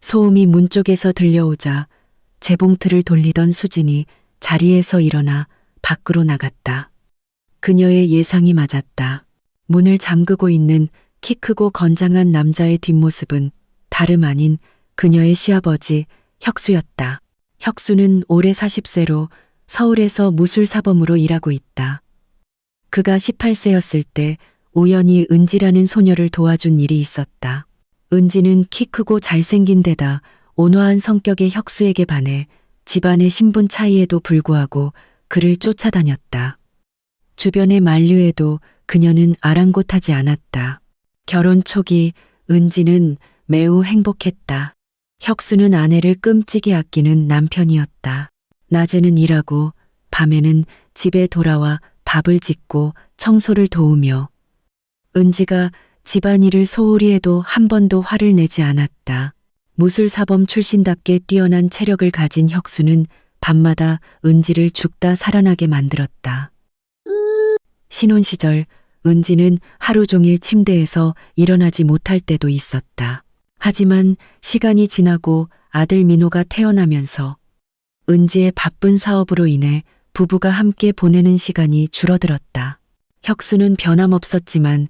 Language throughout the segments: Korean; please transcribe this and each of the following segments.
소음이 문 쪽에서 들려오자 재봉틀을 돌리던 수진이 자리에서 일어나 밖으로 나갔다. 그녀의 예상이 맞았다. 문을 잠그고 있는 키 크고 건장한 남자의 뒷모습은 다름 아닌 그녀의 시아버지 혁수였다. 혁수는 올해 40세로 서울에서 무술사범으로 일하고 있다. 그가 18세였을 때 우연히 은지라는 소녀를 도와준 일이 있었다. 은지는 키 크고 잘생긴 데다 온화한 성격의 혁수에게 반해 집안의 신분 차이에도 불구하고 그를 쫓아다녔다. 주변의 만류에도 그녀는 아랑곳하지 않았다. 결혼 초기 은지는 매우 행복했다. 혁수는 아내를 끔찍이 아끼는 남편이었다. 낮에는 일하고 밤에는 집에 돌아와 밥을 짓고 청소를 도우며 은지가 집안일을 소홀히 해도 한 번도 화를 내지 않았다. 무술사범 출신답게 뛰어난 체력을 가진 혁수는 밤마다 은지를 죽다 살아나게 만들었다. 신혼 시절 은지는 하루 종일 침대에서 일어나지 못할 때도 있었다. 하지만 시간이 지나고 아들 민호가 태어나면서 은지의 바쁜 사업으로 인해 부부가 함께 보내는 시간이 줄어들었다. 혁수는 변함없었지만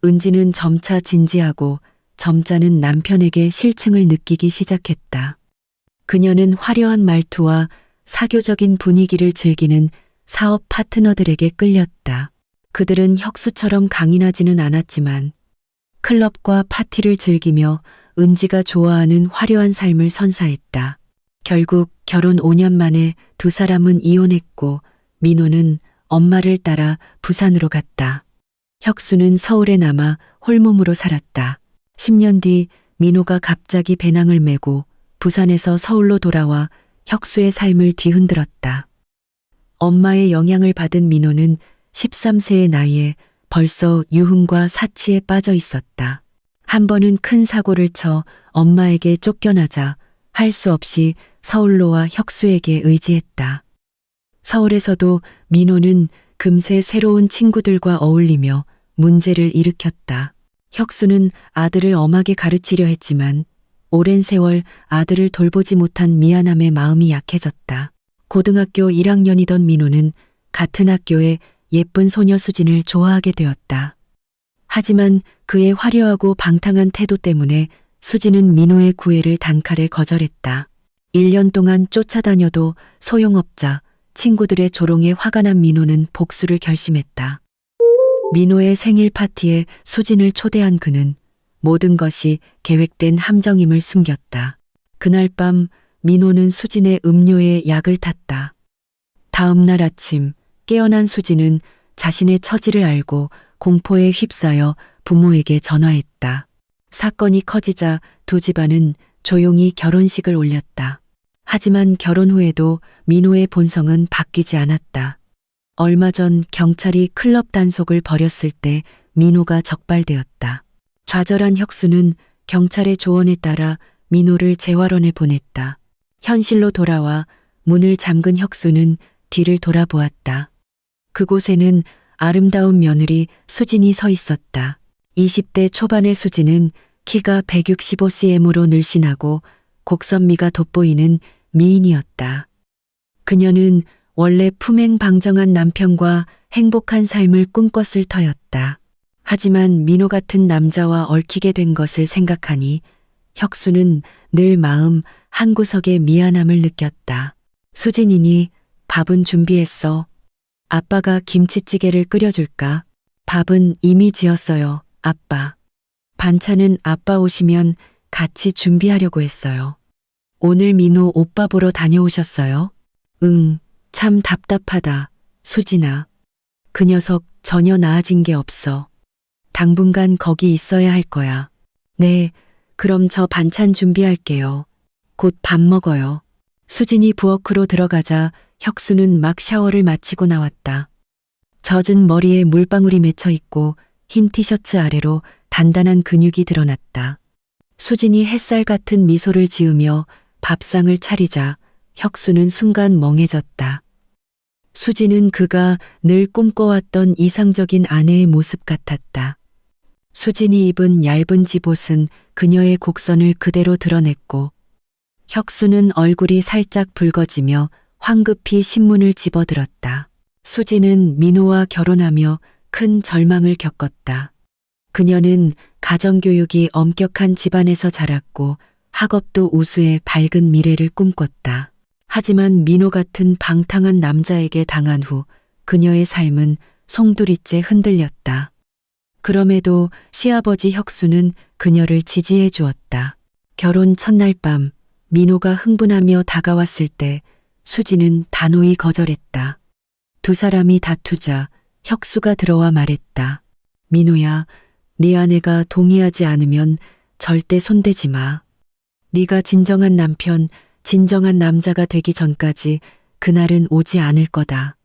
은지는 점차 진지하고 점잖은 남편에게 실증을 느끼기 시작했다. 그녀는 화려한 말투와 사교적인 분위기를 즐기는 사업 파트너들에게 끌렸다. 그들은 혁수처럼 강인하지는 않았지만 클럽과 파티를 즐기며 은지가 좋아하는 화려한 삶을 선사했다. 결국 결혼 5년 만에 두 사람은 이혼했고 민호는 엄마를 따라 부산으로 갔다. 혁수는 서울에 남아 홀몸으로 살았다. 10년 뒤 민호가 갑자기 배낭을 메고 부산에서 서울로 돌아와 혁수의 삶을 뒤흔들었다. 엄마의 영향을 받은 민호는 13세의 나이에 벌써 유흥과 사치에 빠져 있었다. 한 번은 큰 사고를 쳐 엄마에게 쫓겨나자 할 수 없이 서울로 와 혁수에게 의지했다. 서울에서도 민호는 금세 새로운 친구들과 어울리며 문제를 일으켰다. 혁수는 아들을 엄하게 가르치려 했지만 오랜 세월 아들을 돌보지 못한 미안함에 마음이 약해졌다. 고등학교 1학년이던 민호는 같은 학교의 예쁜 소녀 수진을 좋아하게 되었다. 하지만 그의 화려하고 방탕한 태도 때문에 수진은 민호의 구애를 단칼에 거절했다. 1년 동안 쫓아다녀도 소용없자 친구들의 조롱에 화가 난 민호는 복수를 결심했다. 민호의 생일 파티에 수진을 초대한 그는 모든 것이 계획된 함정임을 숨겼다. 그날 밤 민호는 수진의 음료에 약을 탔다. 다음 날 아침 깨어난 수진은 자신의 처지를 알고 공포에 휩싸여 부모에게 전화했다. 사건이 커지자 두 집안은 조용히 결혼식을 올렸다. 하지만 결혼 후에도 민호의 본성은 바뀌지 않았다. 얼마 전 경찰이 클럽 단속을 벌였을 때 민호가 적발되었다. 좌절한 혁수는 경찰의 조언에 따라 민호를 재활원에 보냈다. 현실로 돌아와 문을 잠근 혁수는 뒤를 돌아보았다. 그곳에는 아름다운 며느리 수진이 서 있었다. 20대 초반의 수진은 키가 165cm으로 늘씬하고 곡선미가 돋보이는 미인이었다. 그녀는 원래 품행방정한 남편과 행복한 삶을 꿈꿨을 터였다. 하지만 민호 같은 남자와 얽히게 된 것을 생각하니 혁수는 늘 마음 한구석에 미안함을 느꼈다. 수진이니 밥은 준비했어. 아빠가 김치찌개를 끓여줄까? 밥은 이미 지었어요, 아빠. 반찬은 아빠 오시면 같이 준비하려고 했어요. 오늘 민호 오빠 보러 다녀오셨어요? 응, 참 답답하다, 수진아. 그 녀석 전혀 나아진 게 없어. 당분간 거기 있어야 할 거야. 네, 그럼 저 반찬 준비할게요. 곧 밥 먹어요. 수진이 부엌으로 들어가자 혁수는 막 샤워를 마치고 나왔다. 젖은 머리에 물방울이 맺혀 있고 흰 티셔츠 아래로 단단한 근육이 드러났다. 수진이 햇살 같은 미소를 지으며 밥상을 차리자 혁수는 순간 멍해졌다. 수진은 그가 늘 꿈꿔왔던 이상적인 아내의 모습 같았다. 수진이 입은 얇은 집옷은 그녀의 곡선을 그대로 드러냈고 혁수는 얼굴이 살짝 붉어지며 황급히 신문을 집어들었다. 수지는 민호와 결혼하며 큰 절망을 겪었다. 그녀는 가정교육이 엄격한 집안에서 자랐고 학업도 우수해 밝은 미래를 꿈꿨다. 하지만 민호 같은 방탕한 남자에게 당한 후 그녀의 삶은 송두리째 흔들렸다. 그럼에도 시아버지 혁수는 그녀를 지지해 주었다. 결혼 첫날 밤 민호가 흥분하며 다가왔을 때 수지는 단호히 거절했다. 두 사람이 다투자 혁수가 들어와 말했다. 민호야, 네 아내가 동의하지 않으면 절대 손대지 마. 네가 진정한 남편, 진정한 남자가 되기 전까지 그날은 오지 않을 거다.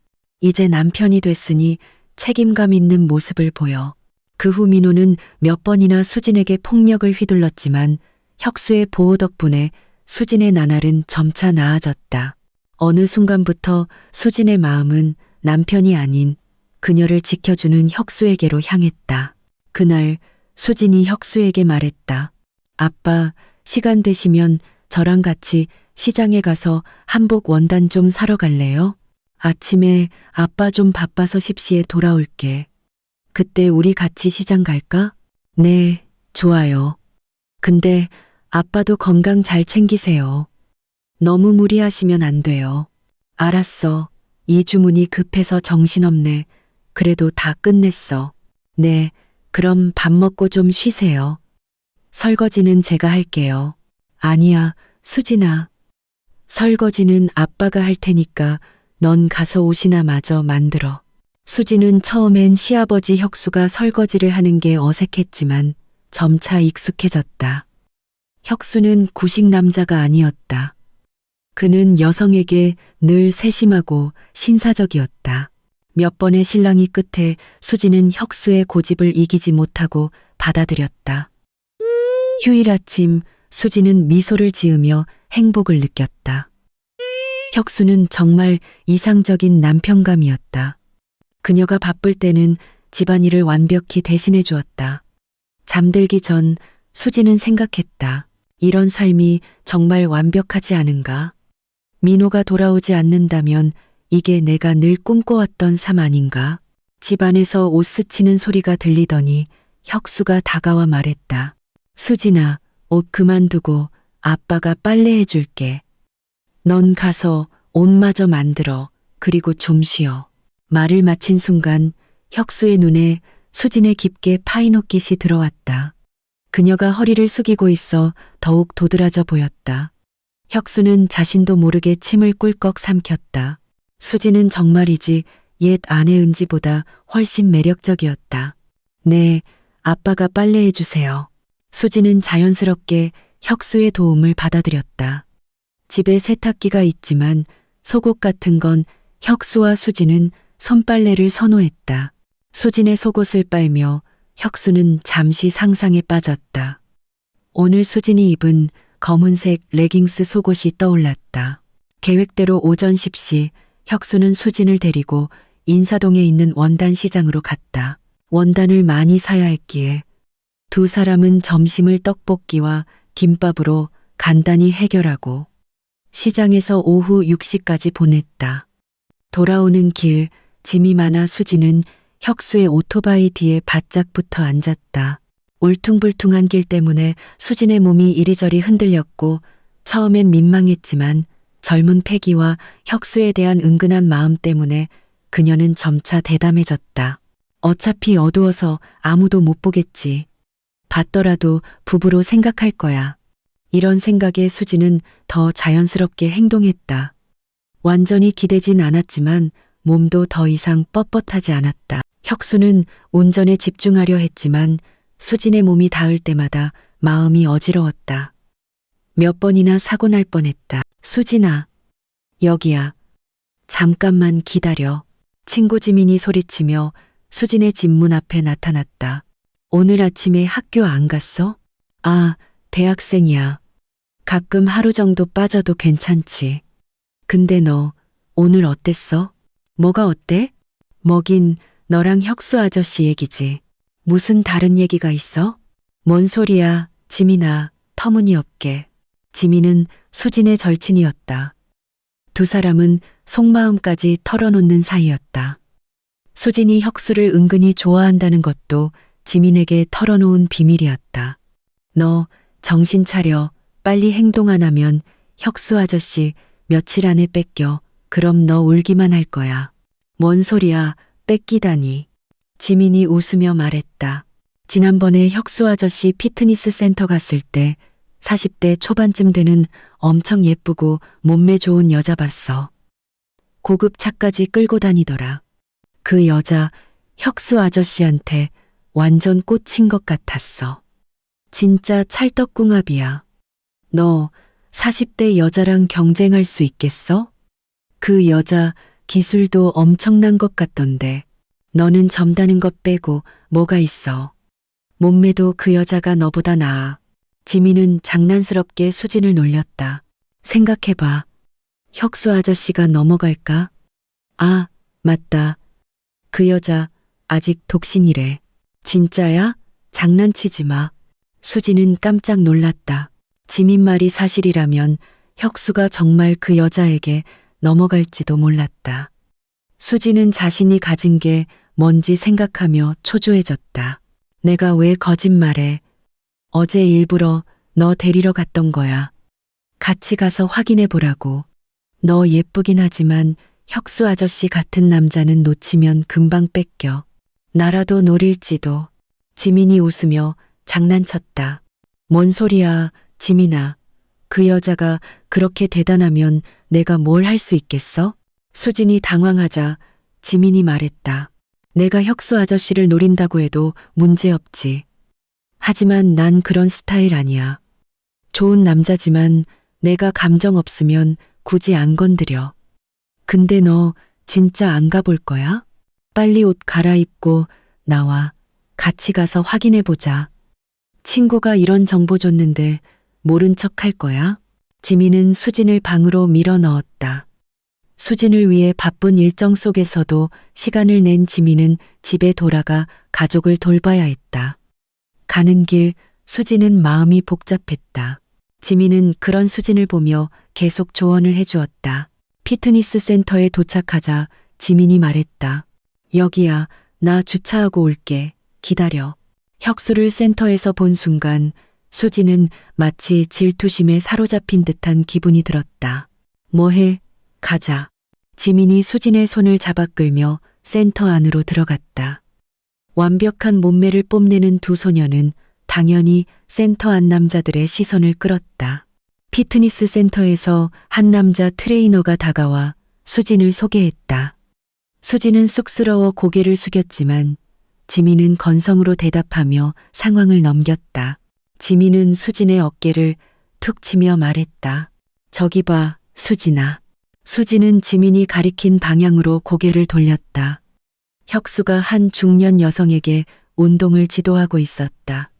이제 남편이 됐으니 책임감 있는 모습을 보여. 그 후 민호는 몇 번이나 수진에게 폭력을 휘둘렀지만 혁수의 보호 덕분에 수진의 나날은 점차 나아졌다. 어느 순간부터 수진의 마음은 남편이 아닌 그녀를 지켜주는 혁수에게로 향했다. 그날 수진이 혁수에게 말했다. 아빠, 시간 되시면 저랑 같이 시장에 가서 한복 원단 좀 사러 갈래요? 아침에 아빠 좀 바빠서 10시에 돌아올게. 그때 우리 같이 시장 갈까? 네, 좋아요. 근데 아빠도 건강 잘 챙기세요. 너무 무리하시면 안 돼요. 알았어. 이 주문이 급해서 정신없네. 그래도 다 끝냈어. 네, 그럼 밥 먹고 좀 쉬세요. 설거지는 제가 할게요. 아니야, 수진아. 설거지는 아빠가 할 테니까 넌 가서 옷이나 마저 만들어. 수지는 처음엔 시아버지 혁수가 설거지를 하는 게 어색했지만 점차 익숙해졌다. 혁수는 구식 남자가 아니었다. 그는 여성에게 늘 세심하고 신사적이었다. 몇 번의 신랑이 끝에 수지는 혁수의 고집을 이기지 못하고 받아들였다. 휴일 아침 수지는 미소를 지으며 행복을 느꼈다. 혁수는 정말 이상적인 남편감이었다. 그녀가 바쁠 때는 집안일을 완벽히 대신해 주었다. 잠들기 전 수지는 생각했다. 이런 삶이 정말 완벽하지 않은가? 민호가 돌아오지 않는다면 이게 내가 늘 꿈꿔왔던 삶 아닌가? 집안에서 옷 스치는 소리가 들리더니 혁수가 다가와 말했다. 수진아, 옷 그만두고 아빠가 빨래해 줄게. 넌 가서 옷마저 만들어. 그리고 좀 쉬어. 말을 마친 순간 혁수의 눈에 수진의 깊게 파인 옷깃이 들어왔다. 그녀가 허리를 숙이고 있어 더욱 도드라져 보였다. 혁수는 자신도 모르게 침을 꿀꺽 삼켰다. 수진은 정말이지 옛 아내 은지보다 훨씬 매력적이었다. 네, 아빠가 빨래해 주세요. 수진은 자연스럽게 혁수의 도움을 받아들였다. 집에 세탁기가 있지만 속옷 같은 건 혁수와 수진은 손빨래를 선호했다. 수진의 속옷을 빨며 혁수는 잠시 상상에 빠졌다. 오늘 수진이 입은 검은색 레깅스 속옷이 떠올랐다. 계획대로 오전 10시 혁수는 수진을 데리고 인사동에 있는 원단 시장으로 갔다. 원단을 많이 사야 했기에 두 사람은 점심을 떡볶이와 김밥으로 간단히 해결하고 시장에서 오후 6시까지 보냈다. 돌아오는 길 짐이 많아 수지는 혁수의 오토바이 뒤에 바짝 붙어 앉았다. 울퉁불퉁한 길 때문에 수진의 몸이 이리저리 흔들렸고 처음엔 민망했지만 젊은 패기와 혁수에 대한 은근한 마음 때문에 그녀는 점차 대담해졌다. 어차피 어두워서 아무도 못 보겠지. 봤더라도 부부로 생각할 거야. 이런 생각에 수지는 더 자연스럽게 행동했다. 완전히 기대진 않았지만 몸도 더 이상 뻣뻣하지 않았다. 혁수는 운전에 집중하려 했지만 수진의 몸이 닿을 때마다 마음이 어지러웠다. 몇 번이나 사고 날 뻔했다. 수진아, 여기야. 잠깐만 기다려. 친구 지민이 소리치며 수진의 집 문 앞에 나타났다. 오늘 아침에 학교 안 갔어? 아, 대학생이야. 가끔 하루 정도 빠져도 괜찮지. 근데 너 오늘 어땠어? 뭐가 어때? 뭐긴 너랑 혁수 아저씨 얘기지. 무슨 다른 얘기가 있어? 뭔 소리야, 지민아, 터무니없게. 지민은 수진의 절친이었다. 두 사람은 속마음까지 털어놓는 사이였다. 수진이 혁수를 은근히 좋아한다는 것도 지민에게 털어놓은 비밀이었다. 너 정신 차려. 빨리 행동 안 하면 혁수 아저씨 며칠 안에 뺏겨. 그럼 너 울기만 할 거야. 뭔 소리야, 뺏기다니. 지민이 웃으며 말했다. 지난번에 혁수 아저씨 피트니스 센터 갔을 때 40대 초반쯤 되는 엄청 예쁘고 몸매 좋은 여자 봤어. 고급 차까지 끌고 다니더라. 그 여자 혁수 아저씨한테 완전 꽂힌 것 같았어. 진짜 찰떡궁합이야. 너 40대 여자랑 경쟁할 수 있겠어? 그 여자 기술도 엄청난 것 같던데. 너는 점다는 것 빼고 뭐가 있어. 몸매도 그 여자가 너보다 나아. 지민은 장난스럽게 수진을 놀렸다. 생각해봐. 혁수 아저씨가 넘어갈까? 아, 맞다. 그 여자 아직 독신이래. 진짜야? 장난치지 마. 수진은 깜짝 놀랐다. 지민 말이 사실이라면 혁수가 정말 그 여자에게 넘어갈지도 몰랐다. 수진은 자신이 가진 게 뭔지 생각하며 초조해졌다. 내가 왜 거짓말해? 어제 일부러 너 데리러 갔던 거야. 같이 가서 확인해 보라고. 너 예쁘긴 하지만 혁수 아저씨 같은 남자는 놓치면 금방 뺏겨. 나라도 노릴지도. 지민이 웃으며 장난쳤다. 뭔 소리야, 지민아. 그 여자가 그렇게 대단하면 내가 뭘 할 수 있겠어? 수진이 당황하자 지민이 말했다. 내가 혁수 아저씨를 노린다고 해도 문제없지. 하지만 난 그런 스타일 아니야. 좋은 남자지만 내가 감정 없으면 굳이 안 건드려. 근데 너 진짜 안 가볼 거야? 빨리 옷 갈아입고 나와. 같이 가서 확인해 보자. 친구가 이런 정보 줬는데 모른 척 할 거야? 지민은 수진을 방으로 밀어 넣었다. 수진을 위해 바쁜 일정 속에서도 시간을 낸 지민은 집에 돌아가 가족을 돌봐야 했다. 가는 길 수진은 마음이 복잡했다. 지민은 그런 수진을 보며 계속 조언을 해주었다. 피트니스 센터에 도착하자 지민이 말했다. 여기야, 나 주차하고 올게. 기다려. 혁수를 센터에서 본 순간 수진은 마치 질투심에 사로잡힌 듯한 기분이 들었다. 뭐해? 가자. 지민이 수진의 손을 잡아 끌며 센터 안으로 들어갔다. 완벽한 몸매를 뽐내는 두 소녀는 당연히 센터 안 남자들의 시선을 끌었다. 피트니스 센터에서 한 남자 트레이너가 다가와 수진을 소개했다. 수진은 쑥스러워 고개를 숙였지만 지민은 건성으로 대답하며 상황을 넘겼다. 지민은 수진의 어깨를 툭 치며 말했다. 저기 봐, 수진아. 수진은 지민이 가리킨 방향으로 고개를 돌렸다. 혁수가 한 중년 여성에게 운동을 지도하고 있었다.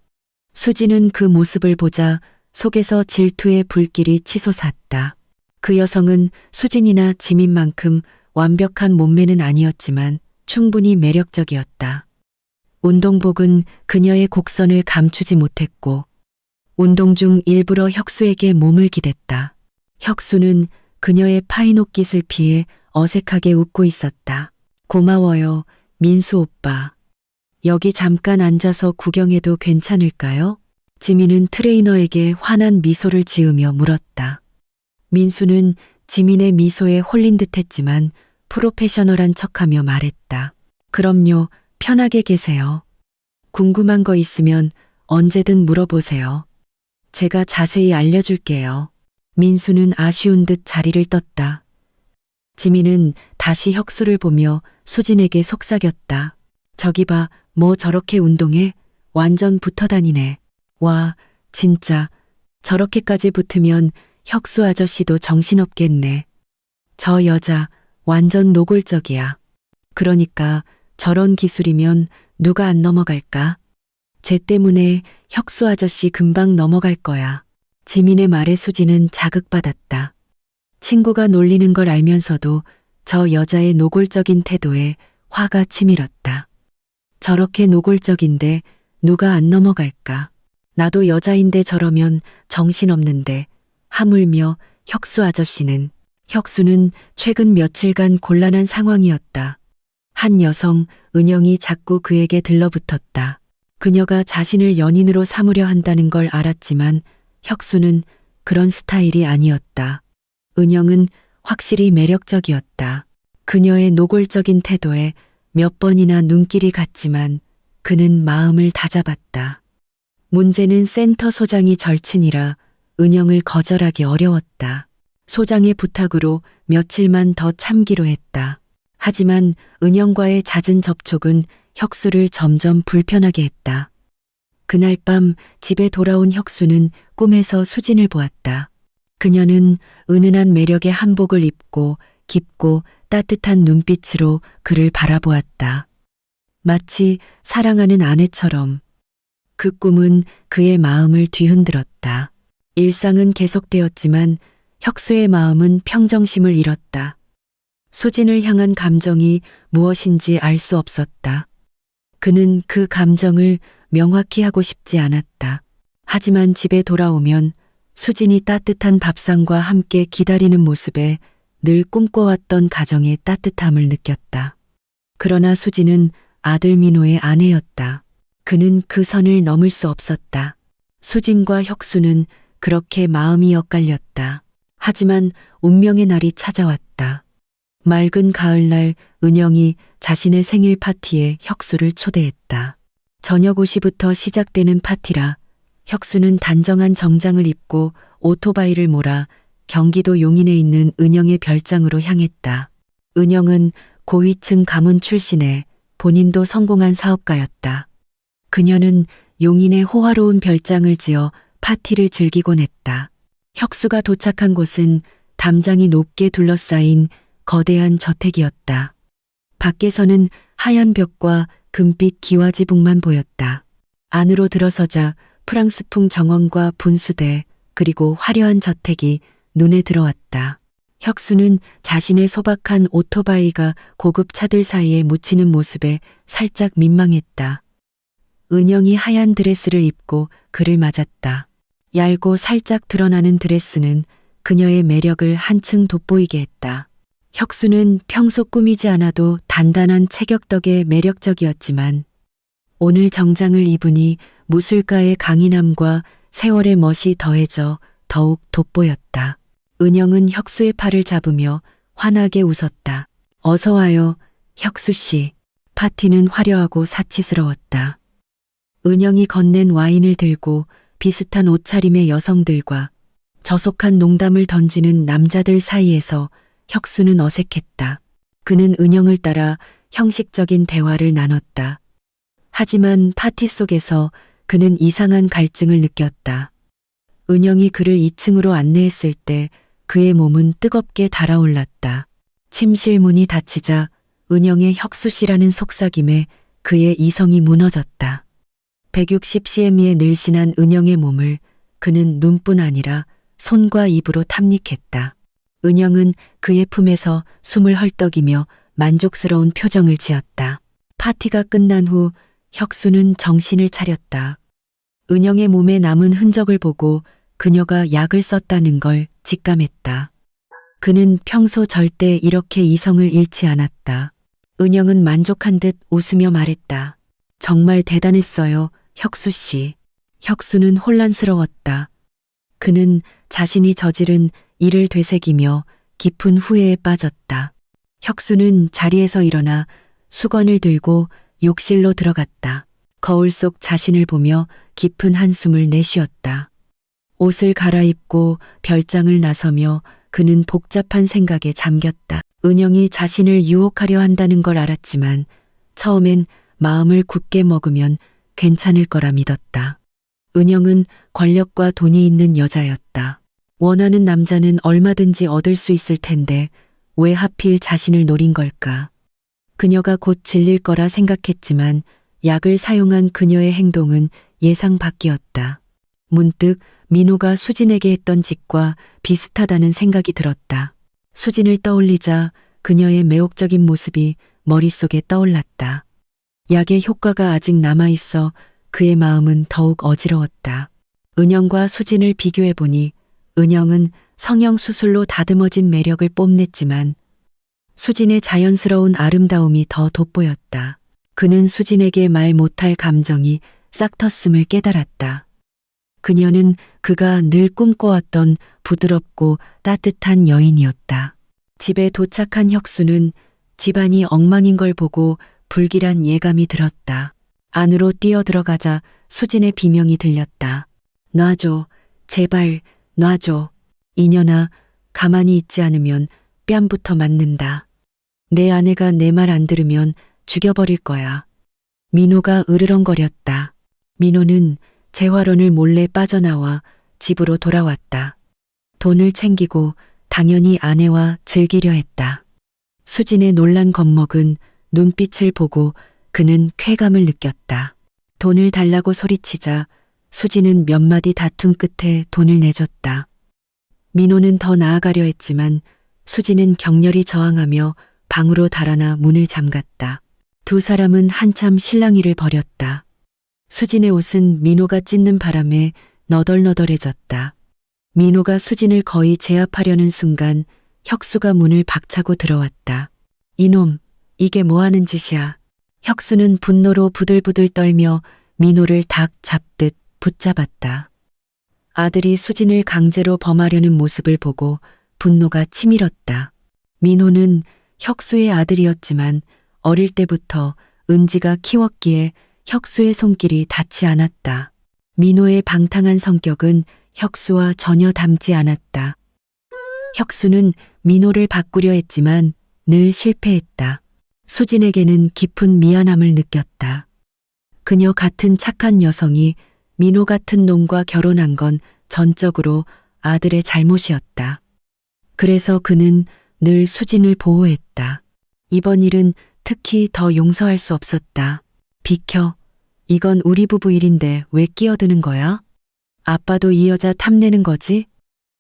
수진은 그 모습을 보자 속에서 질투의 불길이 치솟았다. 그 여성은 수진이나 지민만큼 완벽한 몸매는 아니었지만 충분히 매력적이었다. 운동복은 그녀의 곡선을 감추지 못했고 운동 중 일부러 혁수에게 몸을 기댔다. 혁수는 그녀의 파인옷깃을 피해 어색하게 웃고 있었다. 고마워요, 민수 오빠. 여기 잠깐 앉아서 구경해도 괜찮을까요? 지민은 트레이너에게 환한 미소를 지으며 물었다. 민수는 지민의 미소에 홀린 듯했지만 프로페셔널한 척하며 말했다. 그럼요, 편하게 계세요. 궁금한 거 있으면 언제든 물어보세요. 제가 자세히 알려줄게요. 민수는 아쉬운 듯 자리를 떴다. 지민은 다시 혁수를 보며 수진에게 속삭였다. 저기 봐, 뭐 저렇게 운동해? 완전 붙어 다니네. 와, 진짜 저렇게까지 붙으면 혁수 아저씨도 정신없겠네. 저 여자 완전 노골적이야. 그러니까 저런 기술이면 누가 안 넘어갈까? 쟤 때문에 혁수 아저씨 금방 넘어갈 거야. 지민의 말에 수진은 자극받았다. 친구가 놀리는 걸 알면서도 저 여자의 노골적인 태도에 화가 치밀었다. 저렇게 노골적인데 누가 안 넘어갈까? 나도 여자인데 저러면 정신없는데 하물며 혁수 아저씨는, 혁수는 최근 며칠간 곤란한 상황이었다. 한 여성, 은영이 자꾸 그에게 들러붙었다. 그녀가 자신을 연인으로 삼으려 한다는 걸 알았지만 혁수는 그런 스타일이 아니었다. 은영은 확실히 매력적이었다. 그녀의 노골적인 태도에 몇 번이나 눈길이 갔지만 그는 마음을 다잡았다. 문제는 센터 소장이 절친이라 은영을 거절하기 어려웠다. 소장의 부탁으로 며칠만 더 참기로 했다. 하지만 은영과의 잦은 접촉은 혁수를 점점 불편하게 했다. 그날 밤 집에 돌아온 혁수는 꿈에서 수진을 보았다. 그녀는 은은한 매력의 한복을 입고 깊고 따뜻한 눈빛으로 그를 바라보았다. 마치 사랑하는 아내처럼. 그 꿈은 그의 마음을 뒤흔들었다. 일상은 계속되었지만 혁수의 마음은 평정심을 잃었다. 수진을 향한 감정이 무엇인지 알 수 없었다. 그는 그 감정을 명확히 하고 싶지 않았다. 하지만 집에 돌아오면 수진이 따뜻한 밥상과 함께 기다리는 모습에 늘 꿈꿔왔던 가정의 따뜻함을 느꼈다. 그러나 수진은 아들 민호의 아내였다. 그는 그 선을 넘을 수 없었다. 수진과 혁수는 그렇게 마음이 엇갈렸다. 하지만 운명의 날이 찾아왔다. 맑은 가을날 은영이 자신의 생일 파티에 혁수를 초대했다. 저녁 5시부터 시작되는 파티라 혁수는 단정한 정장을 입고 오토바이를 몰아 경기도 용인에 있는 은영의 별장으로 향했다. 은영은 고위층 가문 출신에 본인도 성공한 사업가였다. 그녀는 용인에 호화로운 별장을 지어 파티를 즐기곤 했다. 혁수가 도착한 곳은 담장이 높게 둘러싸인 거대한 저택이었다. 밖에서는 하얀 벽과 금빛 기와지붕만 보였다. 안으로 들어서자 프랑스풍 정원과 분수대 그리고 화려한 저택이 눈에 들어왔다. 혁수는 자신의 소박한 오토바이가 고급 차들 사이에 묻히는 모습에 살짝 민망했다. 은영이 하얀 드레스를 입고 그를 맞았다. 얇고 살짝 드러나는 드레스는 그녀의 매력을 한층 돋보이게 했다. 혁수는 평소 꾸미지 않아도 단단한 체격 덕에 매력적이었지만 오늘 정장을 입으니 무술가의 강인함과 세월의 멋이 더해져 더욱 돋보였다. 은영은 혁수의 팔을 잡으며 환하게 웃었다. 어서 와요, 혁수 씨. 파티는 화려하고 사치스러웠다. 은영이 건넨 와인을 들고 비슷한 옷차림의 여성들과 저속한 농담을 던지는 남자들 사이에서 혁수는 어색했다. 그는 은영을 따라 형식적인 대화를 나눴다. 하지만 파티 속에서 그는 이상한 갈증을 느꼈다. 은영이 그를 2층으로 안내했을 때 그의 몸은 뜨겁게 달아올랐다. 침실 문이 닫히자 은영의 혁수 씨라는 속삭임에 그의 이성이 무너졌다. 160cm의 늘씬한 은영의 몸을 그는 눈뿐 아니라 손과 입으로 탐닉했다. 은영은 그의 품에서 숨을 헐떡이며 만족스러운 표정을 지었다. 파티가 끝난 후 혁수는 정신을 차렸다. 은영의 몸에 남은 흔적을 보고 그녀가 약을 썼다는 걸 직감했다. 그는 평소 절대 이렇게 이성을 잃지 않았다. 은영은 만족한 듯 웃으며 말했다. 정말 대단했어요, 혁수 씨. 혁수는 혼란스러웠다. 그는 자신이 저지른 일을 되새기며 깊은 후회에 빠졌다. 혁수는 자리에서 일어나 수건을 들고 욕실로 들어갔다. 거울 속 자신을 보며 깊은 한숨을 내쉬었다. 옷을 갈아입고 별장을 나서며 그는 복잡한 생각에 잠겼다. 은영이 자신을 유혹하려 한다는 걸 알았지만 처음엔 마음을 굳게 먹으면 괜찮을 거라 믿었다. 은영은 권력과 돈이 있는 여자였다. 원하는 남자는 얼마든지 얻을 수 있을 텐데 왜 하필 자신을 노린 걸까? 그녀가 곧 질릴 거라 생각했지만 약을 사용한 그녀의 행동은 예상 밖이었다. 문득 민호가 수진에게 했던 짓과 비슷하다는 생각이 들었다. 수진을 떠올리자 그녀의 매혹적인 모습이 머릿속에 떠올랐다. 약의 효과가 아직 남아있어 그의 마음은 더욱 어지러웠다. 은영과 수진을 비교해보니 은영은 성형수술로 다듬어진 매력을 뽐냈지만 수진의 자연스러운 아름다움이 더 돋보였다. 그는 수진에게 말 못할 감정이 싹 텄음을 깨달았다. 그녀는 그가 늘 꿈꿔왔던 부드럽고 따뜻한 여인이었다. 집에 도착한 혁수는 집안이 엉망인 걸 보고 불길한 예감이 들었다. 안으로 뛰어들어가자 수진의 비명이 들렸다. 놔줘, 제발 놔줘. 이년아, 가만히 있지 않으면 뺨부터 맞는다. 내 아내가 내 말 안 들으면 죽여버릴 거야. 민호가 으르렁거렸다. 민호는 재활원을 몰래 빠져나와 집으로 돌아왔다. 돈을 챙기고 당연히 아내와 즐기려 했다. 수진의 놀란 겁먹은 눈빛을 보고 그는 쾌감을 느꼈다. 돈을 달라고 소리치자 수진은 몇 마디 다툼 끝에 돈을 내줬다. 민호는 더 나아가려 했지만 수진은 격렬히 저항하며 방으로 달아나 문을 잠갔다. 두 사람은 한참 실랑이를 벌였다. 수진의 옷은 민호가 찢는 바람에 너덜너덜해졌다. 민호가 수진을 거의 제압하려는 순간 혁수가 문을 박차고 들어왔다. 이놈, 이게 뭐하는 짓이야. 혁수는 분노로 부들부들 떨며 민호를 닭 잡듯 붙잡았다. 아들이 수진을 강제로 범하려는 모습을 보고 분노가 치밀었다. 민호는 혁수의 아들이었지만 어릴 때부터 은지가 키웠기에 혁수의 손길이 닿지 않았다. 민호의 방탕한 성격은 혁수와 전혀 닮지 않았다. 혁수는 민호를 바꾸려 했지만 늘 실패했다. 수진에게는 깊은 미안함을 느꼈다. 그녀 같은 착한 여성이 민호 같은 놈과 결혼한 건 전적으로 아들의 잘못이었다. 그래서 그는 늘 수진을 보호했다. 이번 일은 특히 더 용서할 수 없었다. 비켜. 이건 우리 부부 일인데 왜 끼어드는 거야? 아빠도 이 여자 탐내는 거지?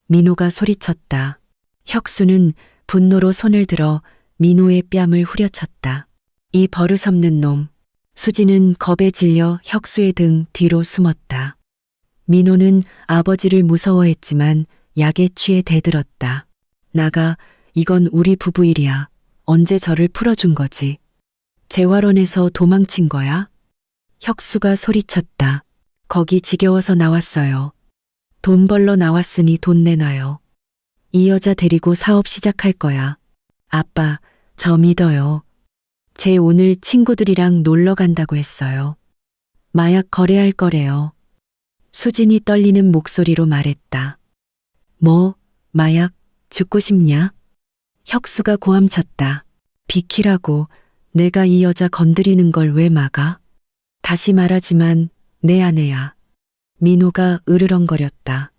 민호가 소리쳤다. 혁수는 분노로 손을 들어 민호의 뺨을 후려쳤다. 이 버릇없는 놈. 수진은 겁에 질려 혁수의 등 뒤로 숨었다. 민호는 아버지를 무서워했지만 약에 취해 대들었다. 나가, 이건 우리 부부 일이야. 언제 저를 풀어준 거지? 재활원에서 도망친 거야? 혁수가 소리쳤다. 거기 지겨워서 나왔어요. 돈 벌러 나왔으니 돈 내놔요. 이 여자 데리고 사업 시작할 거야. 아빠, 저 믿어요. 쟤 오늘 친구들이랑 놀러 간다고 했어요. 마약 거래할 거래요. 수진이 떨리는 목소리로 말했다. 뭐, 마약, 죽고 싶냐? 혁수가 고함쳤다. 비키라고. 내가 이 여자 건드리는 걸 왜 막아? 다시 말하지만 내 아내야. 민호가 으르렁거렸다.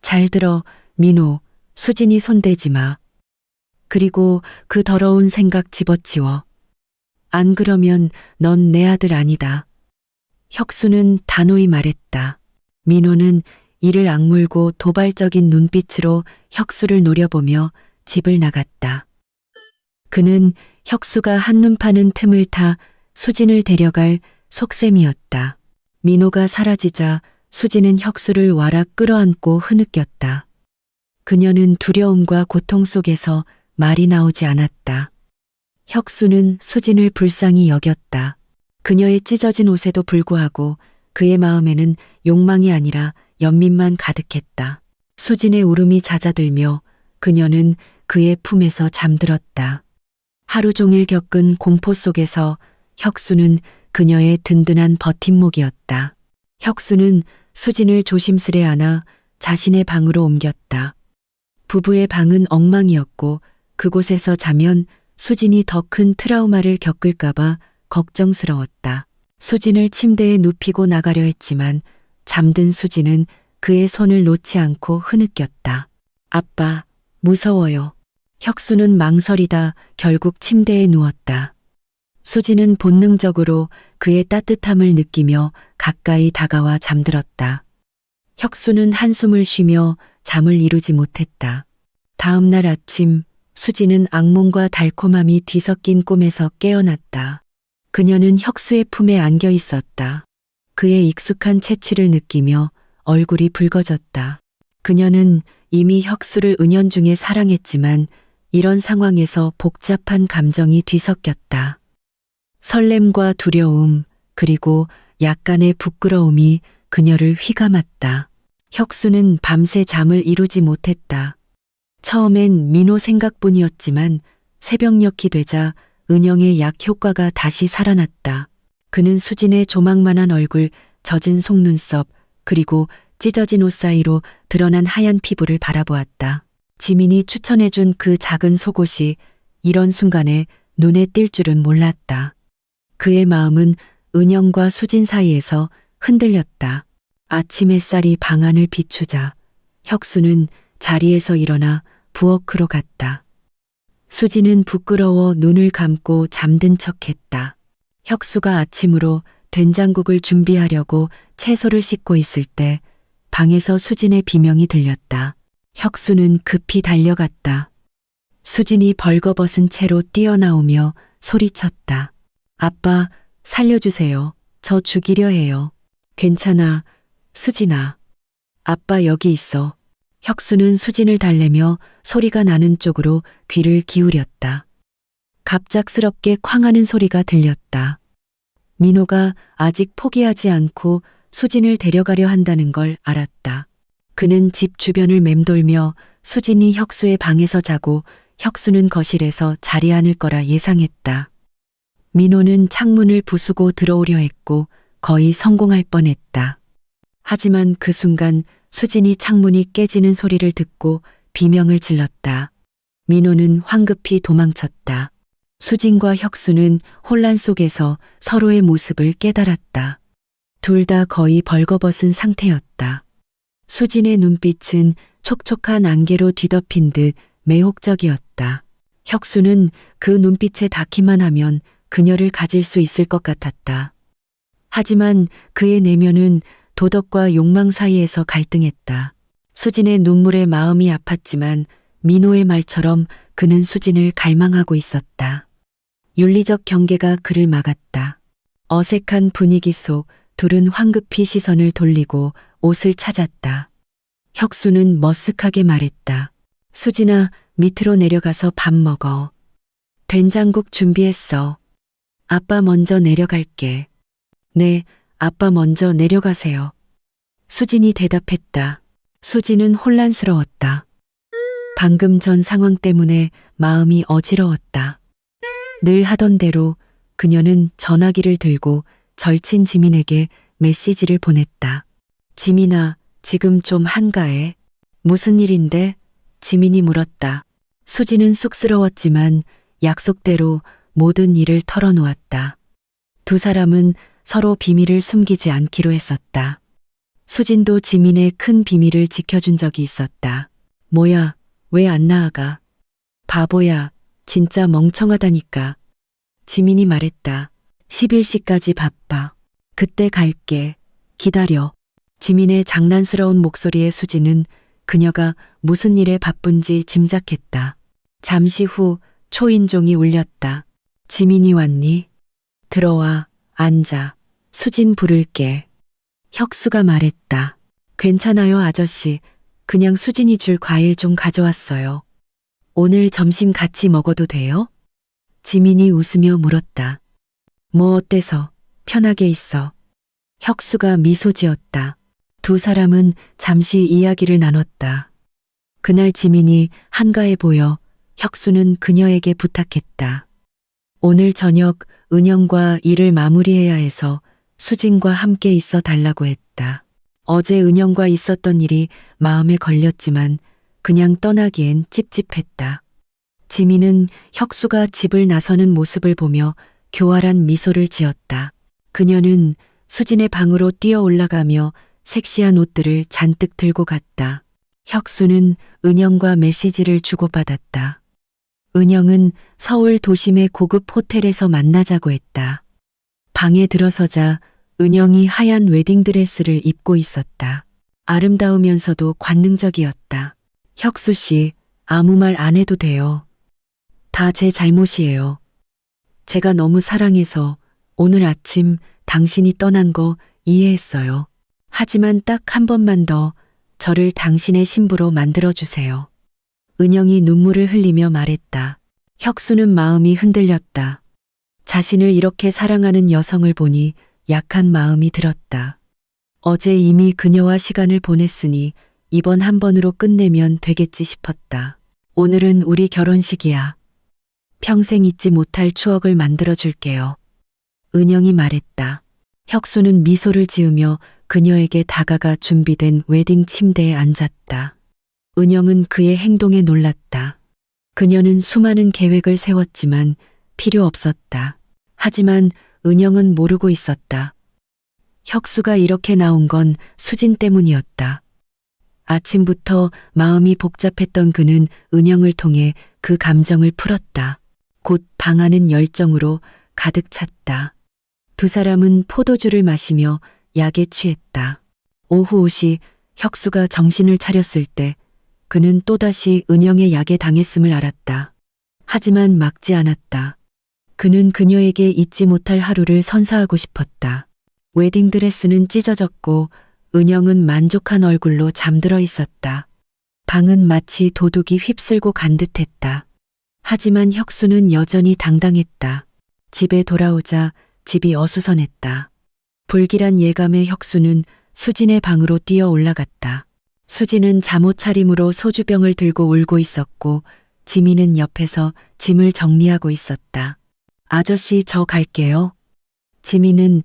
잘 들어, 민호. 수진이 손대지 마. 그리고 그 더러운 생각 집어치워. 안 그러면 넌 내 아들 아니다. 혁수는 단호히 말했다. 민호는 이를 악물고 도발적인 눈빛으로 혁수를 노려보며 집을 나갔다. 그는 혁수가 한눈 파는 틈을 타 수진을 데려갈 속셈이었다. 민호가 사라지자 수진은 혁수를 와락 끌어안고 흐느꼈다. 그녀는 두려움과 고통 속에서 말이 나오지 않았다. 혁수는 수진을 불쌍히 여겼다. 그녀의 찢어진 옷에도 불구하고 그의 마음에는 욕망이 아니라 연민만 가득했다. 수진의 울음이 잦아들며 그녀는 그의 품에서 잠들었다. 하루 종일 겪은 공포 속에서 혁수는 그녀의 든든한 버팀목이었다. 혁수는 수진을 조심스레 안아 자신의 방으로 옮겼다. 부부의 방은 엉망이었고 그곳에서 자면 수진이 더 큰 트라우마를 겪을까봐 걱정스러웠다. 수진을 침대에 눕히고 나가려 했지만 잠든 수진은 그의 손을 놓지 않고 흐느꼈다. 아빠, 무서워요. 혁수는 망설이다 결국 침대에 누웠다. 수진은 본능적으로 그의 따뜻함을 느끼며 가까이 다가와 잠들었다. 혁수는 한숨을 쉬며 잠을 이루지 못했다. 다음 날 아침 수진은 악몽과 달콤함이 뒤섞인 꿈에서 깨어났다. 그녀는 혁수의 품에 안겨 있었다. 그의 익숙한 채취를 느끼며 얼굴이 붉어졌다. 그녀는 이미 혁수를 은연중에 사랑했지만 이런 상황에서 복잡한 감정이 뒤섞였다. 설렘과 두려움, 그리고 약간의 부끄러움이 그녀를 휘감았다. 혁수는 밤새 잠을 이루지 못했다. 처음엔 민호 생각뿐이었지만 새벽녘이 되자 은영의 약 효과가 다시 살아났다. 그는 수진의 조망만한 얼굴, 젖은 속눈썹, 그리고 찢어진 옷 사이로 드러난 하얀 피부를 바라보았다. 지민이 추천해준 그 작은 속옷이 이런 순간에 눈에 띌 줄은 몰랐다. 그의 마음은 은영과 수진 사이에서 흔들렸다. 아침 햇살이 방 안을 비추자 혁수는 자리에서 일어나 부엌으로 갔다. 수진은 부끄러워 눈을 감고 잠든 척했다. 혁수가 아침으로 된장국을 준비하려고 채소를 씻고 있을 때 방에서 수진의 비명이 들렸다. 혁수는 급히 달려갔다. 수진이 벌거벗은 채로 뛰어나오며 소리쳤다. 아빠, 살려주세요. 저 죽이려 해요. 괜찮아, 수진아. 아빠 여기 있어. 혁수는 수진을 달래며 소리가 나는 쪽으로 귀를 기울였다. 갑작스럽게 쾅하는 소리가 들렸다. 민호가 아직 포기하지 않고 수진을 데려가려 한다는 걸 알았다. 그는 집 주변을 맴돌며 수진이 혁수의 방에서 자고 혁수는 거실에서 자리 않을 거라 예상했다. 민호는 창문을 부수고 들어오려 했고 거의 성공할 뻔했다. 하지만 그 순간 수진이 창문이 깨지는 소리를 듣고 비명을 질렀다. 민호는 황급히 도망쳤다. 수진과 혁수는 혼란 속에서 서로의 모습을 깨달았다. 둘 다 거의 벌거벗은 상태였다. 수진의 눈빛은 촉촉한 안개로 뒤덮인 듯 매혹적이었다. 혁수는 그 눈빛에 닿기만 하면 그녀를 가질 수 있을 것 같았다. 하지만 그의 내면은 도덕과 욕망 사이에서 갈등했다. 수진의 눈물에 마음이 아팠지만 민호의 말처럼 그는 수진을 갈망하고 있었다. 윤리적 경계가 그를 막았다. 어색한 분위기 속 둘은 황급히 시선을 돌리고 옷을 찾았다. 혁수는 머쓱하게 말했다. 수진아, 밑으로 내려가서 밥 먹어. 된장국 준비했어. 아빠 먼저 내려갈게. 네, 아빠 먼저 내려가세요. 수진이 대답했다. 수진은 혼란스러웠다. 방금 전 상황 때문에 마음이 어지러웠다. 늘 하던 대로 그녀는 전화기를 들고 절친 지민에게 메시지를 보냈다. 지민아, 지금 좀 한가해? 무슨 일인데? 지민이 물었다. 수진은 쑥스러웠지만 약속대로 모든 일을 털어놓았다. 두 사람은 서로 비밀을 숨기지 않기로 했었다. 수진도 지민의 큰 비밀을 지켜준 적이 있었다. 뭐야, 왜 안 나아가? 바보야, 진짜 멍청하다니까. 지민이 말했다. 11시까지 바빠. 그때 갈게. 기다려. 지민의 장난스러운 목소리에 수진은 그녀가 무슨 일에 바쁜지 짐작했다. 잠시 후 초인종이 울렸다. 지민이 왔니? 들어와, 앉아. 수진 부를게. 혁수가 말했다. 괜찮아요, 아저씨. 그냥 수진이 줄 과일 좀 가져왔어요. 오늘 점심 같이 먹어도 돼요? 지민이 웃으며 물었다. 뭐 어때서? 편하게 있어. 혁수가 미소 지었다. 두 사람은 잠시 이야기를 나눴다. 그날 지민이 한가해 보여 혁수는 그녀에게 부탁했다. 오늘 저녁 은영과 일을 마무리해야 해서 수진과 함께 있어 달라고 했다. 어제 은영과 있었던 일이 마음에 걸렸지만 그냥 떠나기엔 찝찝했다. 지민은 혁수가 집을 나서는 모습을 보며 교활한 미소를 지었다. 그녀는 수진의 방으로 뛰어 올라가며 섹시한 옷들을 잔뜩 들고 갔다. 혁수는 은영과 메시지를 주고받았다. 은영은 서울 도심의 고급 호텔에서 만나자고 했다. 방에 들어서자 은영이 하얀 웨딩드레스를 입고 있었다. 아름다우면서도 관능적이었다. 혁수 씨, 아무 말 안 해도 돼요. 다 제 잘못이에요. 제가 너무 사랑해서 오늘 아침 당신이 떠난 거 이해했어요. 하지만 딱 한 번만 더 저를 당신의 신부로 만들어주세요. 은영이 눈물을 흘리며 말했다. 혁수는 마음이 흔들렸다. 자신을 이렇게 사랑하는 여성을 보니 약한 마음이 들었다. 어제 이미 그녀와 시간을 보냈으니 이번 한 번으로 끝내면 되겠지 싶었다. 오늘은 우리 결혼식이야. 평생 잊지 못할 추억을 만들어줄게요. 은영이 말했다. 혁수는 미소를 지으며 그녀에게 다가가 준비된 웨딩 침대에 앉았다. 은영은 그의 행동에 놀랐다. 그녀는 수많은 계획을 세웠지만 필요 없었다. 하지만 은영은 모르고 있었다. 혁수가 이렇게 나온 건 수진 때문이었다. 아침부터 마음이 복잡했던 그는 은영을 통해 그 감정을 풀었다. 곧 방 안은 열정으로 가득 찼다. 두 사람은 포도주를 마시며 약에 취했다. 오후 5시 혁수가 정신을 차렸을 때 그는 또다시 은영의 약에 당했음을 알았다. 하지만 막지 않았다. 그는 그녀에게 잊지 못할 하루를 선사하고 싶었다. 웨딩드레스는 찢어졌고 은영은 만족한 얼굴로 잠들어 있었다. 방은 마치 도둑이 휩쓸고 간 듯했다. 하지만 혁수는 여전히 당당했다. 집에 돌아오자 집이 어수선했다. 불길한 예감에 혁수는 수진의 방으로 뛰어 올라갔다. 수진은 잠옷차림으로 소주병을 들고 울고 있었고 지민은 옆에서 짐을 정리하고 있었다. 아저씨, 저 갈게요. 지민은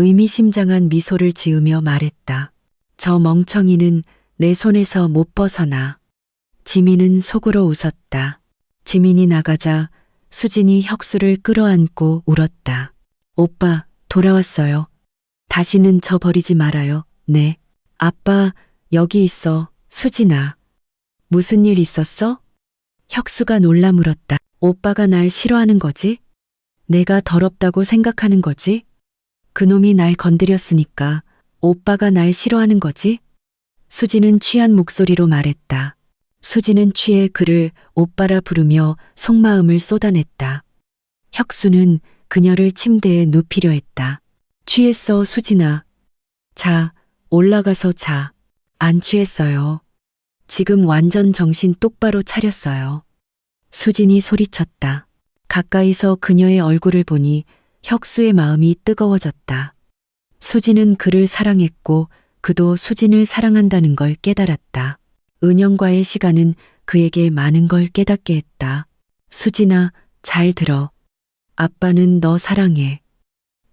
의미심장한 미소를 지으며 말했다. 저 멍청이는 내 손에서 못 벗어나. 지민은 속으로 웃었다. 지민이 나가자 수진이 혁수를 끌어안고 울었다. 오빠, 돌아왔어요. 다시는 저 버리지 말아요. 네. 아빠, 여기 있어. 수진아. 무슨 일 있었어? 혁수가 놀라 물었다. 오빠가 날 싫어하는 거지? 내가 더럽다고 생각하는 거지? 그놈이 날 건드렸으니까 오빠가 날 싫어하는 거지? 수진은 취한 목소리로 말했다. 수진은 취해 그를 오빠라 부르며 속마음을 쏟아냈다. 혁수는 그녀를 침대에 눕히려 했다. 취했어, 수진아. 자, 올라가서 자. 안 취했어요. 지금 완전 정신 똑바로 차렸어요. 수진이 소리쳤다. 가까이서 그녀의 얼굴을 보니 혁수의 마음이 뜨거워졌다. 수진은 그를 사랑했고 그도 수진을 사랑한다는 걸 깨달았다. 은영과의 시간은 그에게 많은 걸 깨닫게 했다. 수진아, 잘 들어. 아빠는 너 사랑해.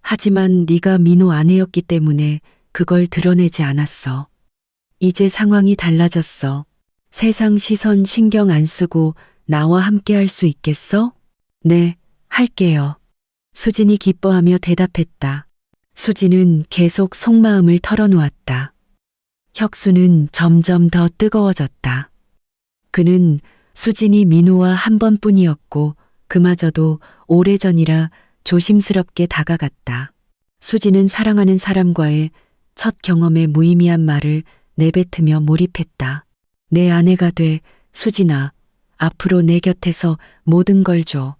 하지만 네가 민호 아내였기 때문에 그걸 드러내지 않았어. 이제 상황이 달라졌어. 세상 시선 신경 안 쓰고 나와 함께 할 수 있겠어? 네, 할게요. 수진이 기뻐하며 대답했다. 수진은 계속 속마음을 털어놓았다. 혁수는 점점 더 뜨거워졌다. 그는 수진이 민호와 한 번뿐이었고 그마저도 오래전이라 조심스럽게 다가갔다. 수진은 사랑하는 사람과의 첫 경험에 무의미한 말을 내뱉으며 몰입했다. 내 아내가 돼, 수진아. 앞으로 내 곁에서 모든 걸 줘.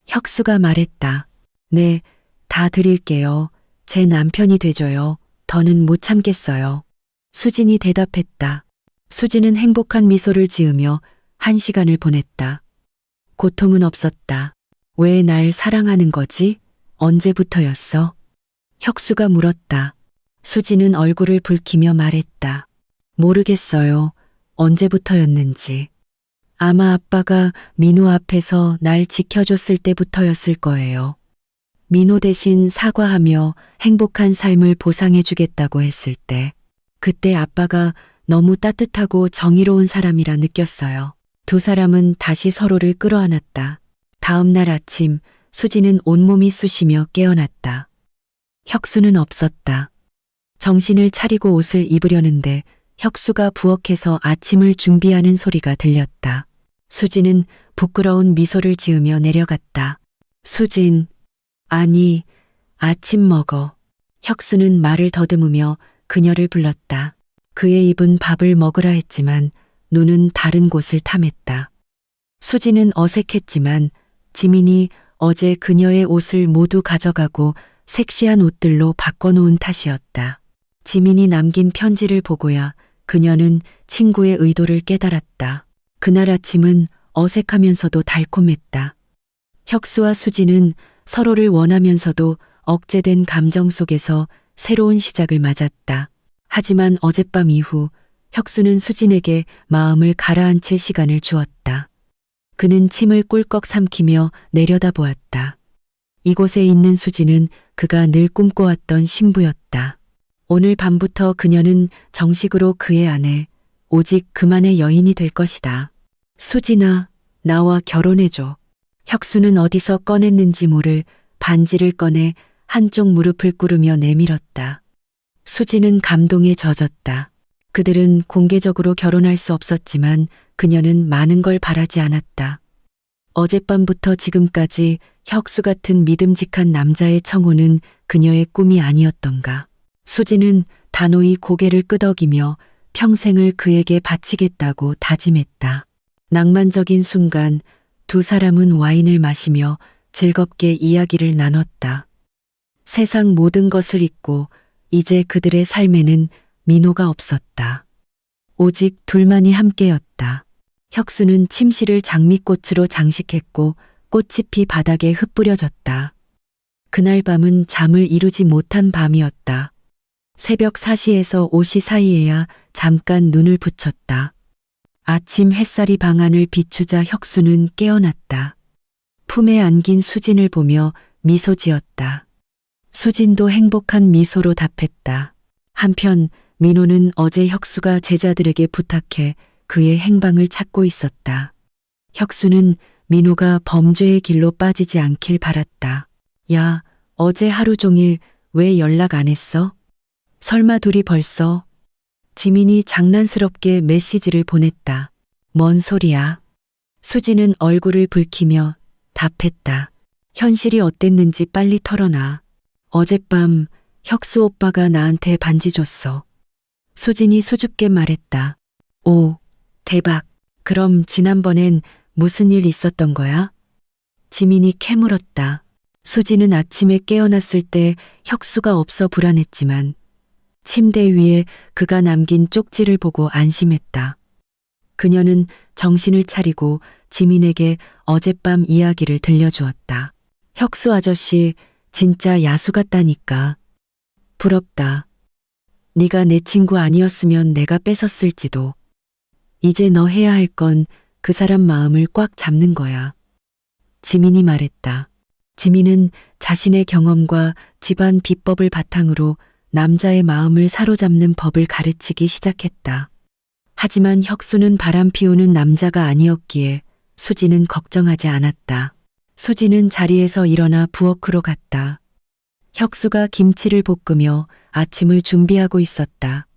혁수가 말했다. 네, 다 드릴게요. 제 남편이 돼줘요. 더는 못 참겠어요. 수진이 대답했다. 수진은 행복한 미소를 지으며 1시간을 보냈다. 고통은 없었다. 왜 날 사랑하는 거지? 언제부터였어? 혁수가 물었다. 수진은 얼굴을 붉히며 말했다. 모르겠어요. 언제부터였는지. 아마 아빠가 민호 앞에서 날 지켜줬을 때부터였을 거예요. 민호 대신 사과하며 행복한 삶을 보상해주겠다고 했을 때, 그때 아빠가 너무 따뜻하고 정의로운 사람이라 느꼈어요. 두 사람은 다시 서로를 끌어안았다. 다음 날 아침 수지는 온몸이 쑤시며 깨어났다. 혁수는 없었다. 정신을 차리고 옷을 입으려는데 혁수가 부엌에서 아침을 준비하는 소리가 들렸다. 수지는 부끄러운 미소를 지으며 내려갔다. 수진, 아니, 아침 먹어. 혁수는 말을 더듬으며 그녀를 불렀다. 그의 입은 밥을 먹으라 했지만 눈은 다른 곳을 탐했다. 수지는 어색했지만 지민이 어제 그녀의 옷을 모두 가져가고 섹시한 옷들로 바꿔놓은 탓이었다. 지민이 남긴 편지를 보고야 그녀는 친구의 의도를 깨달았다. 그날 아침은 어색하면서도 달콤했다. 혁수와 수지는 서로를 원하면서도 억제된 감정 속에서 새로운 시작을 맞았다. 하지만 어젯밤 이후 혁수는 수진에게 마음을 가라앉힐 시간을 주었다. 그는 침을 꿀꺽 삼키며 내려다보았다. 이곳에 있는 수지는 그가 늘 꿈꿔왔던 신부였다. 오늘 밤부터 그녀는 정식으로 그의 아내, 오직 그만의 여인이 될 것이다. 수진아, 나와 결혼해줘. 혁수는 어디서 꺼냈는지 모를 반지를 꺼내 한쪽 무릎을 꿇으며 내밀었다. 수지는 감동에 젖었다. 그들은 공개적으로 결혼할 수 없었지만 그녀는 많은 걸 바라지 않았다. 어젯밤부터 지금까지 혁수 같은 믿음직한 남자의 청혼은 그녀의 꿈이 아니었던가. 수지는 단호히 고개를 끄덕이며 평생을 그에게 바치겠다고 다짐했다. 낭만적인 순간 두 사람은 와인을 마시며 즐겁게 이야기를 나눴다. 세상 모든 것을 잊고 이제 그들의 삶에는 민호가 없었다. 오직 둘만이 함께였다. 혁수는 침실을 장미꽃으로 장식했고 꽃잎이 바닥에 흩뿌려졌다. 그날 밤은 잠을 이루지 못한 밤이었다. 새벽 4시에서 5시 사이에야 잠깐 눈을 붙였다. 아침 햇살이 방 안을 비추자 혁수는 깨어났다. 품에 안긴 수진을 보며 미소 지었다. 수진도 행복한 미소로 답했다. 한편 민호는 어제 혁수가 제자들에게 부탁해 그의 행방을 찾고 있었다. 혁수는 민호가 범죄의 길로 빠지지 않길 바랐다. 야, 어제 하루 종일 왜 연락 안 했어? 설마 둘이 벌써? 지민이 장난스럽게 메시지를 보냈다. 뭔 소리야? 수지는 얼굴을 붉히며 답했다. 현실이 어땠는지 빨리 털어놔. 어젯밤 혁수 오빠가 나한테 반지 줬어. 수진이 수줍게 말했다. 오, 대박. 그럼 지난번엔 무슨 일 있었던 거야? 지민이 캐물었다. 수지는 아침에 깨어났을 때 혁수가 없어 불안했지만 침대 위에 그가 남긴 쪽지를 보고 안심했다. 그녀는 정신을 차리고 지민에게 어젯밤 이야기를 들려주었다. 혁수 아저씨 진짜 야수 같다니까. 부럽다. 네가 내 친구 아니었으면 내가 뺏었을지도. 이제 너 해야 할 건 그 사람 마음을 꽉 잡는 거야. 지민이 말했다. 지민은 자신의 경험과 집안 비법을 바탕으로 남자의 마음을 사로잡는 법을 가르치기 시작했다. 하지만 혁수는 바람 피우는 남자가 아니었기에 수지는 걱정하지 않았다. 수지는 자리에서 일어나 부엌으로 갔다. 혁수가 김치를 볶으며 아침을 준비하고 있었다.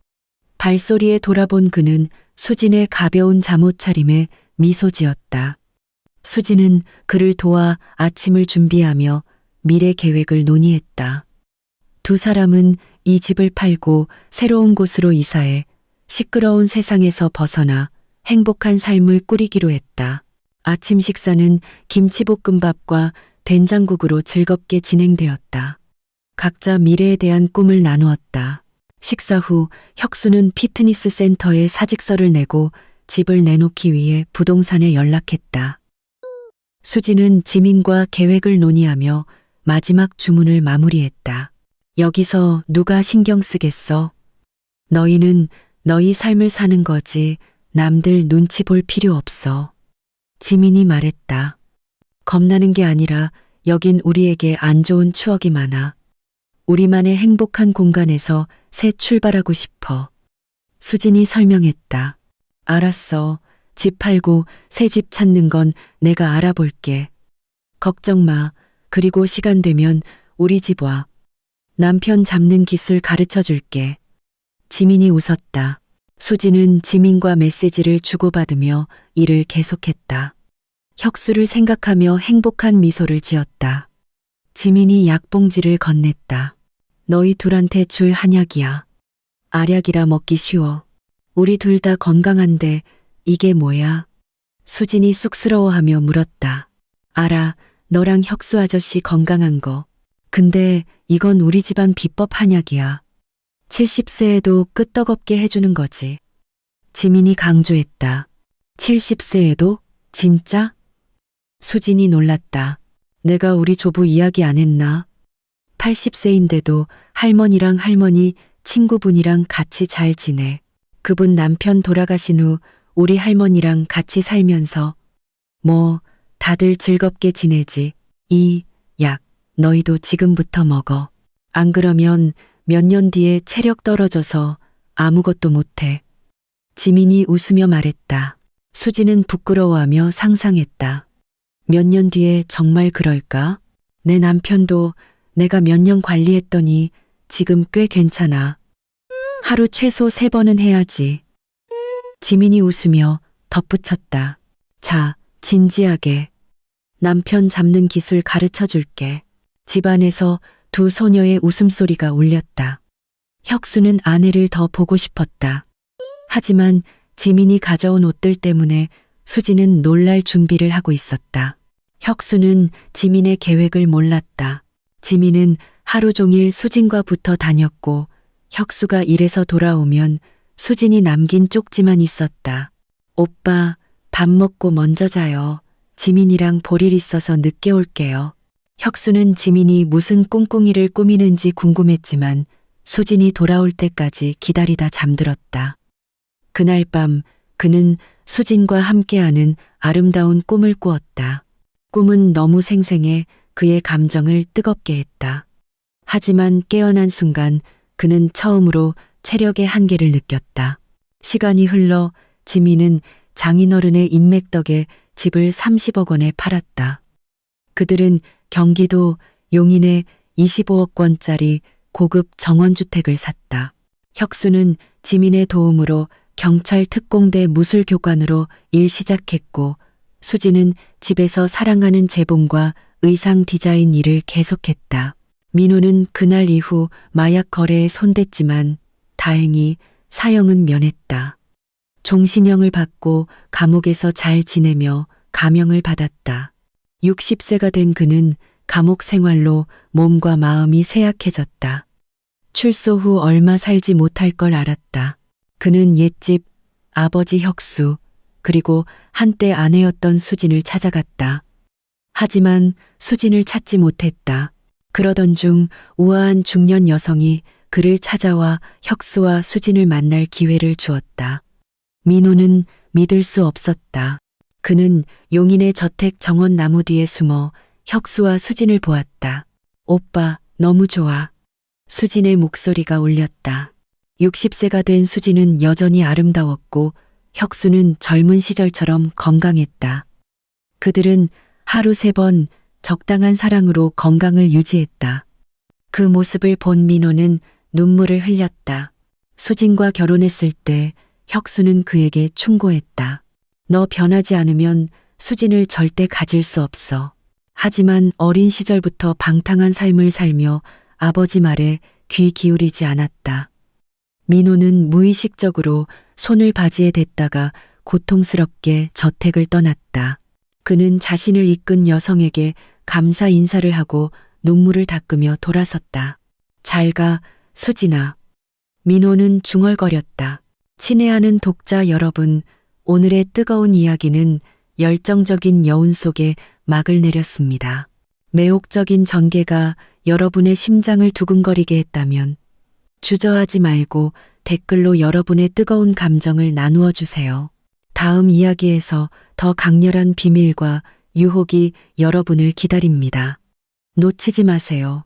발소리에 돌아본 그는 수진의 가벼운 잠옷차림에 미소 지었다. 수지는 그를 도와 아침을 준비하며 미래 계획을 논의했다. 두 사람은 이 집을 팔고 새로운 곳으로 이사해 시끄러운 세상에서 벗어나 행복한 삶을 꾸리기로 했다. 아침 식사는 김치볶음밥과 된장국으로 즐겁게 진행되었다. 각자 미래에 대한 꿈을 나누었다. 식사 후 혁수는 피트니스 센터에 사직서를 내고 집을 내놓기 위해 부동산에 연락했다. 수지는 지민과 계획을 논의하며 마지막 주문을 마무리했다. 여기서 누가 신경 쓰겠어? 너희는 너희 삶을 사는 거지 남들 눈치 볼 필요 없어. 지민이 말했다. 겁나는 게 아니라 여긴 우리에게 안 좋은 추억이 많아. 우리만의 행복한 공간에서 새 출발하고 싶어. 수진이 설명했다. 알았어. 집 팔고 새 집 찾는 건 내가 알아볼게. 걱정 마. 그리고 시간 되면 우리 집 와. 남편 잡는 기술 가르쳐 줄게. 지민이 웃었다. 수지는 지민과 메시지를 주고받으며 일을 계속했다. 혁수를 생각하며 행복한 미소를 지었다. 지민이 약봉지를 건넸다. 너희 둘한테 줄 한약이야. 알약이라 먹기 쉬워. 우리 둘 다 건강한데 이게 뭐야? 수진이 쑥스러워하며 물었다. 알아, 너랑 혁수 아저씨 건강한 거. 근데 이건 우리 집안 비법 한약이야. 70세에도 끄떡없게 해주는 거지. 지민이 강조했다. 70세에도? 진짜? 수진이 놀랐다. 내가 우리 조부 이야기 안 했나? 80세인데도 할머니랑 할머니 친구분이랑 같이 잘 지내. 그분 남편 돌아가신 후 우리 할머니랑 같이 살면서 뭐 다들 즐겁게 지내지. 이 약 너희도 지금부터 먹어. 안 그러면 몇 년 뒤에 체력 떨어져서 아무것도 못해. 지민이 웃으며 말했다. 수지는 부끄러워하며 상상했다. 몇 년 뒤에 정말 그럴까? 내 남편도 내가 몇 년 관리했더니 지금 꽤 괜찮아. 하루 최소 3번은 해야지. 지민이 웃으며 덧붙였다. 자, 진지하게. 남편 잡는 기술 가르쳐 줄게. 집안에서 두 소녀의 웃음소리가 울렸다. 혁수는 아내를 더 보고 싶었다. 하지만 지민이 가져온 옷들 때문에 수지는 놀랄 준비를 하고 있었다. 혁수는 지민의 계획을 몰랐다. 지민은 하루 종일 수진과 붙어 다녔고 혁수가 일해서 돌아오면 수진이 남긴 쪽지만 있었다. 오빠, 밥 먹고 먼저 자요. 지민이랑 볼 일 있어서 늦게 올게요. 혁수는 지민이 무슨 꿍꿍이를 꾸미는지 궁금했지만 수진이 돌아올 때까지 기다리다 잠들었다. 그날 밤 그는 수진과 함께하는 아름다운 꿈을 꾸었다. 꿈은 너무 생생해 그의 감정을 뜨겁게 했다. 하지만 깨어난 순간 그는 처음으로 체력의 한계를 느꼈다. 시간이 흘러 지민은 장인어른의 인맥 덕에 집을 30억 원에 팔았다. 그들은 경기도 용인에 25억 원짜리 고급 정원주택을 샀다. 혁수는 지민의 도움으로 경찰 특공대 무술교관으로 일 시작했고 수지는 집에서 사랑하는 재봉과 의상 디자인 일을 계속했다. 민호는 그날 이후 마약 거래에 손댔지만 다행히 사형은 면했다. 종신형을 받고 감옥에서 잘 지내며 감형을 받았다. 60세가 된 그는 감옥 생활로 몸과 마음이 쇠약해졌다. 출소 후 얼마 살지 못할 걸 알았다. 그는 옛집 아버지 혁수 그리고 한때 아내였던 수진을 찾아갔다. 하지만 수진을 찾지 못했다. 그러던 중 우아한 중년 여성이 그를 찾아와 혁수와 수진을 만날 기회를 주었다. 민호는 믿을 수 없었다. 그는 용인의 저택 정원 나무 뒤에 숨어 혁수와 수진을 보았다. 오빠, 너무 좋아. 수진의 목소리가 울렸다. 60세가 된 수진은 여전히 아름다웠고 혁수는 젊은 시절처럼 건강했다. 그들은 하루 3번 적당한 사랑으로 건강을 유지했다. 그 모습을 본 민호는 눈물을 흘렸다. 수진과 결혼했을 때 혁수는 그에게 충고했다. 너 변하지 않으면 수진을 절대 가질 수 없어. 하지만 어린 시절부터 방탕한 삶을 살며 아버지 말에 귀 기울이지 않았다. 민호는 무의식적으로 손을 바지에 댔다가 고통스럽게 저택을 떠났다. 그는 자신을 이끈 여성에게 감사 인사를 하고 눈물을 닦으며 돌아섰다. 잘 가, 수진아. 민호는 중얼거렸다. 친애하는 독자 여러분, 오늘의 뜨거운 이야기는 열정적인 여운 속에 막을 내렸습니다. 매혹적인 전개가 여러분의 심장을 두근거리게 했다면 주저하지 말고 댓글로 여러분의 뜨거운 감정을 나누어 주세요. 다음 이야기에서 더 강렬한 비밀과 유혹이 여러분을 기다립니다. 놓치지 마세요.